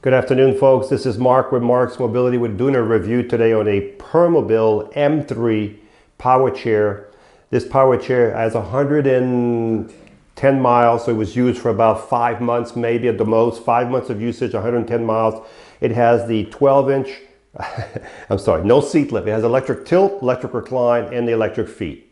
Good afternoon, folks. This is Marc with Marcs Mobility. We're doing a review today on a Permobil M3 power chair. This power chair has 110 miles, so it was used for about 5 months, maybe at the most. 5 months of usage, 110 miles. It has the 12-inch, I'm sorry, no seat lift. It has electric tilt, electric recline, and the electric feet.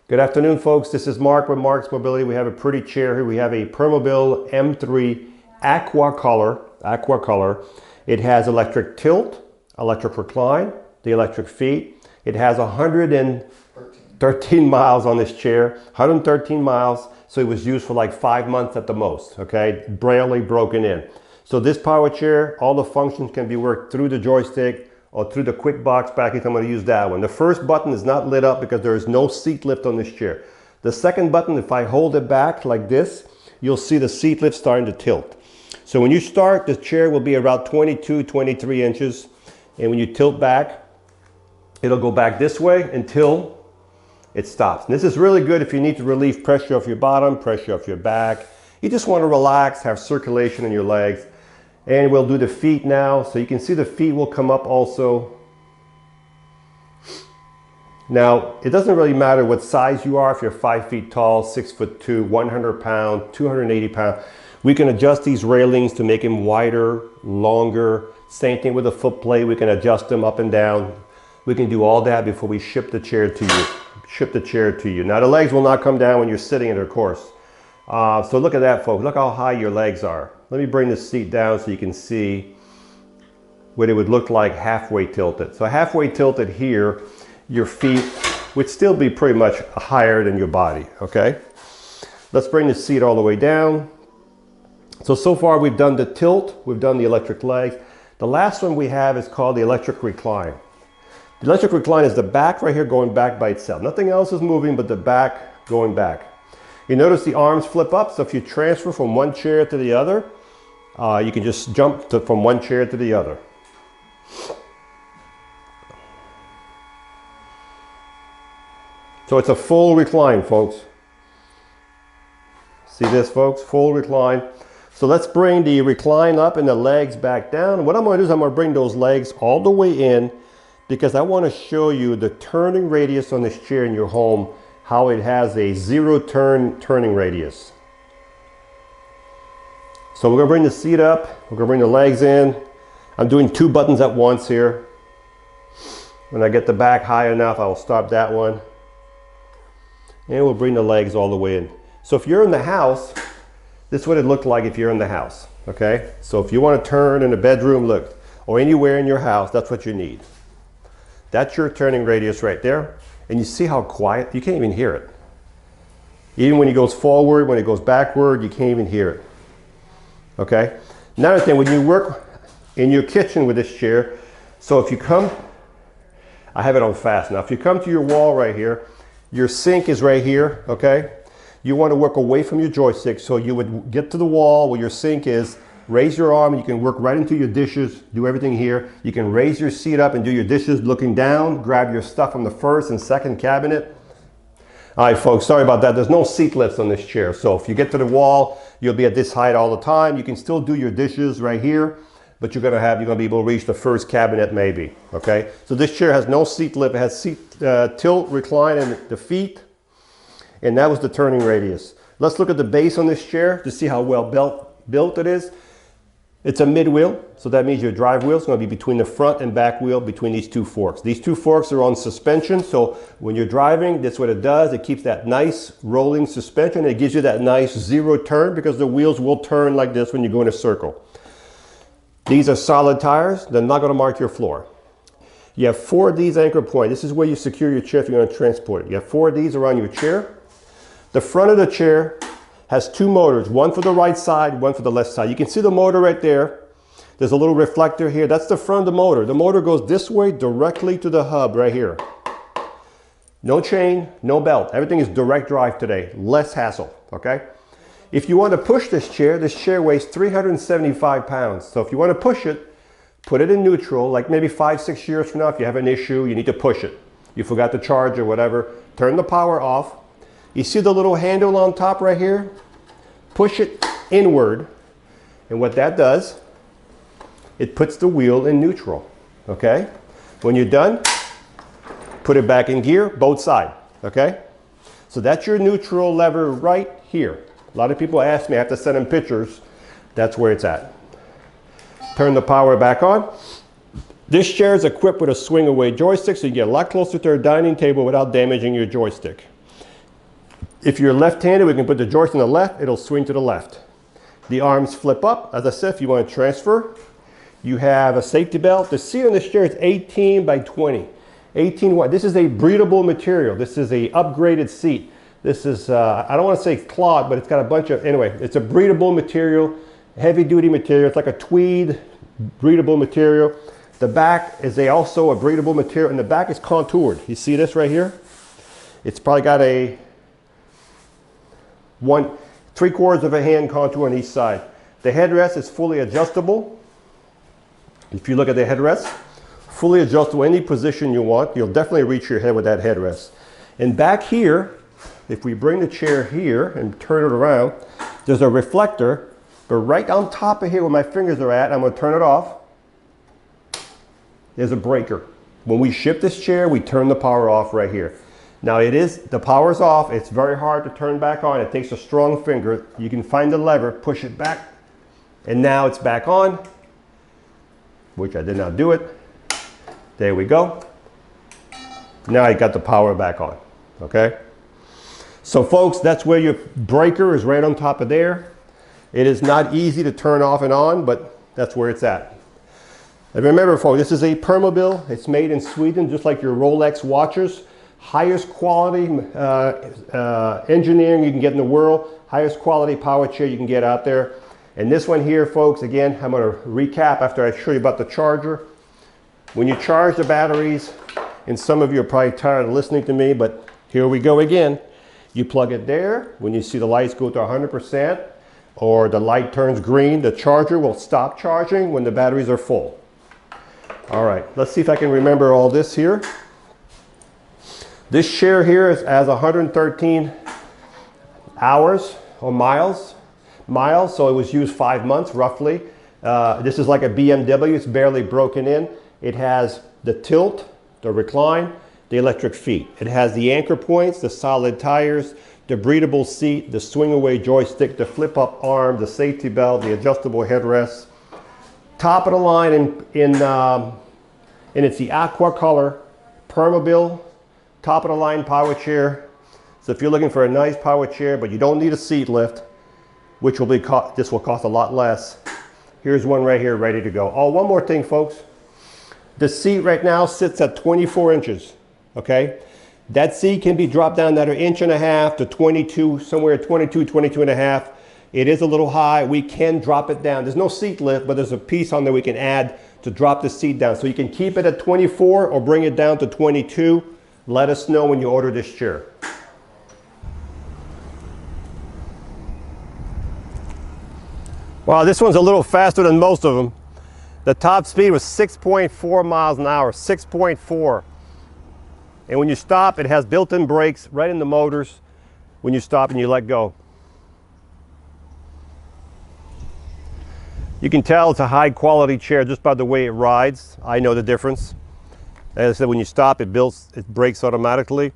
Good afternoon, folks. This is Marc with Marcs Mobility. We have a pretty chair here. We have a Permobil M3 aqua color. It has electric tilt, electric recline, the electric feet. It has 113 miles on this chair, 113 miles. So it was used for like 5 months at the most, okay? Barely broken in. So this power chair, all the functions can be worked through the joystick or through the quick box package. I'm going to use that one. The first button is not lit up because there is no seat lift on this chair. The second button, if I hold it back like this, you'll see the seat lift starting to tilt. So when you start, the chair will be about 22, 23 inches. And when you tilt back, it'll go back this way until it stops. And this is really good if you need to relieve pressure off your bottom, pressure off your back. You just want to relax, have circulation in your legs. And we'll do the feet now. So you can see the feet will come up also. Now, it doesn't really matter what size you are. If you're 5 feet tall, 6'2", 100 pounds, 280 pounds. We can adjust these railings to make them wider, longer. Same thing with the foot plate. We can adjust them up and down. We can do all that before we ship the chair to you. Now, the legs will not come down when you're sitting in it, of course. So look at that, folks. Look how high your legs are. Let me bring the seat down so you can see what it would look like halfway tilted. So halfway tilted here, your feet would still be pretty much higher than your body, okay? Let's bring the seat all the way down. So far we've done the tilt, we've done the electric legs. The last one we have is called the electric recline. The electric recline is the back right here going back by itself. Nothing else is moving but the back going back. You notice the arms flip up, so if you transfer from one chair to the other, you can just jump from one chair to the other. So it's a full recline, folks. See this, folks? Full recline. So let's bring the recline up and the legs back down. What I'm going to do is I'm going to bring those legs all the way in because I want to show you the turning radius on this chair in your home, how it has a zero turning radius. So we're going to bring the seat up, we're going to bring the legs in. I'm doing 2 buttons at once here. When I get the back high enough, I will stop that one. And we'll bring the legs all the way in. So if you're in the house, this is what it looked like if you're in the house, okay? So if you want to turn in the bedroom, look, or anywhere in your house, that's what you need. That's your turning radius right there. And you see how quiet, you can't even hear it. Even when it goes forward, when it goes backward, you can't even hear it. Okay? Another thing, when you work in your kitchen with this chair, so if you come, I have it on fast now. If you come to your wall right here, your sink is right here, okay? You want to work away from your joystick, so you would get to the wall where your sink is, raise your arm, and you can work right into your dishes, do everything here. You can raise your seat up and do your dishes looking down, grab your stuff from the first and second cabinet. All right, folks, sorry about that. There's no seat lifts on this chair. So if you get to the wall, you'll be at this height all the time. You can still do your dishes right here, but you're gonna be able to reach the first cabinet maybe, okay? So this chair has no seat lift. It has seat tilt, recline, and the feet. And that was the turning radius. Let's look at the base on this chair to see how well built it is. It's a mid wheel, so that means your drive wheel is going to be between the front and back wheel between these 2 forks. These 2 forks are on suspension, so when you're driving, that's what it does. It keeps that nice rolling suspension. It gives you that nice zero turn because the wheels will turn like this when you go in a circle. These are solid tires. They're not going to mark your floor. You have 4 of these anchor points. This is where you secure your chair if you're going to transport it. You have 4 of these around your chair. The front of the chair has 2 motors, one for the right side, one for the left side. You can see the motor right there. There's a little reflector here. That's the front of the motor. The motor goes this way directly to the hub right here. No chain, no belt. Everything is direct drive today. Less hassle, okay? If you want to push this chair weighs 375 pounds. So if you want to push it, put it in neutral, like maybe 5-6 years from now, if you have an issue, you need to push it. You forgot to charge or whatever, turn the power off. You see the little handle on top right here? Push it inward, and what that does, it puts the wheel in neutral, okay? When you're done, put it back in gear, both sides, okay? So that's your neutral lever right here. A lot of people ask me, I have to send them pictures. That's where it's at. Turn the power back on. This chair is equipped with a swing away joystick, so you get a lot closer to a dining table without damaging your joystick. If you're left-handed, we can put the joystick on the left, it'll swing to the left. The arms flip up. As I said, if you want to transfer, you have a safety belt. The seat on this chair is 18 by 20. 18 wide. This is a breathable material. This is a upgraded seat. This is, I don't want to say cloth, but it's got a bunch of, anyway, it's a breathable material, heavy duty material. It's like a tweed breathable material. The back is also a breathable material, and the back is contoured. You see this right here? It's probably got a 3/4 of a hand contour on each side. The headrest is fully adjustable. If you look at the headrest, fully adjustable any position you want. You'll definitely reach your head with that headrest. And back here, if we bring the chair here and turn it around, there's a reflector, but right on top of here where my fingers are at, I'm going to turn it off. There's a breaker. When we ship this chair, we turn the power off right here. Now the power's off. It's very hard to turn back on. It takes a strong finger. You can find the lever, push it back, and now it's back on, which I did not do it. There we go. Now I got the power back on, okay? So folks, that's where your breaker is, right on top of there. It is not easy to turn off and on, but that's where it's at. And remember folks, this is a Permobil. It's made in Sweden, just like your Rolex watches. Highest quality engineering you can get in the world. Highest quality power chair you can get out there. And this one here, folks, again, I'm going to recap after I show you about the charger. When you charge the batteries, and some of you are probably tired of listening to me, but here we go again. You plug it there. When you see the lights go to 100% or the light turns green, the charger will stop charging when the batteries are full. All right, let's see if I can remember all this here. This chair here has 113 hours or miles, so it was used 5 months roughly. This is like a BMW, it's barely broken in. It has the tilt, the recline, the electric feet. It has the anchor points, the solid tires, the breathable seat, the swing away joystick, the flip up arm, the safety belt, the adjustable headrest. Top of the line, and it's the aqua color Permobil top of the line power chair. So if you're looking for a nice power chair, but you don't need a seat lift, which will be this will cost a lot less. Here's one right here ready to go. Oh, one more thing, folks. The seat right now sits at 24 inches, okay? That seat can be dropped down another 1.5 inches to 22, somewhere 22, 22.5. It is a little high. We can drop it down. There's no seat lift, but there's a piece on there we can add to drop the seat down. So you can keep it at 24 or bring it down to 22. Let us know when you order this chair. Wow, this one's a little faster than most of them. The top speed was 6.4 miles an hour, 6.4. And when you stop, it has built-in brakes right in the motors when you stop and you let go. You can tell it's a high quality chair just by the way it rides. I know the difference. As I said, when you stop, it brakes automatically.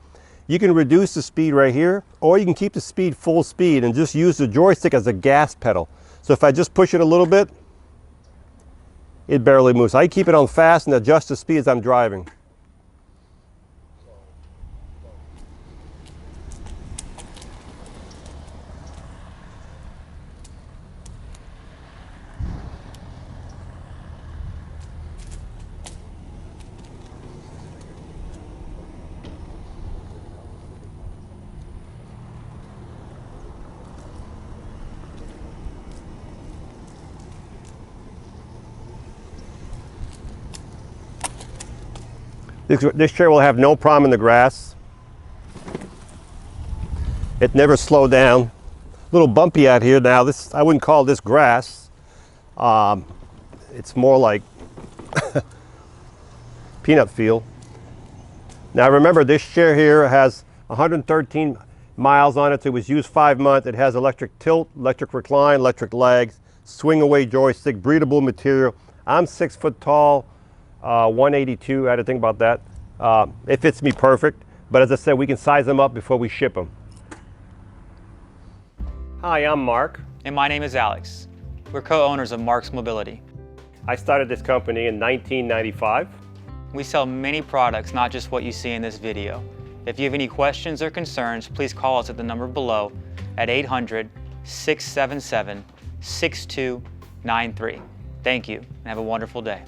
You can reduce the speed right here, or you can keep the speed full speed and just use the joystick as a gas pedal. So if I just push it a little bit, it barely moves. I keep it on fast and adjust the speed as I'm driving. This chair will have no problem in the grass. It never slowed down. A little bumpy out here now. I wouldn't call this grass. It's more like peanut field. Now remember, this chair here has 113 miles on it. So it was used 5 months. It has electric tilt, electric recline, electric legs, swing away joystick, breathable material. I'm 6 foot tall, 182. I had to think about that. It fits me perfect. But as I said, we can size them up before we ship them. Hi, I'm Marc. And my name is Alex. We're co-owners of Marcs Mobility. I started this company in 1995. We sell many products, not just what you see in this video. If you have any questions or concerns, please call us at the number below at 800-677-6293. Thank you, and have a wonderful day.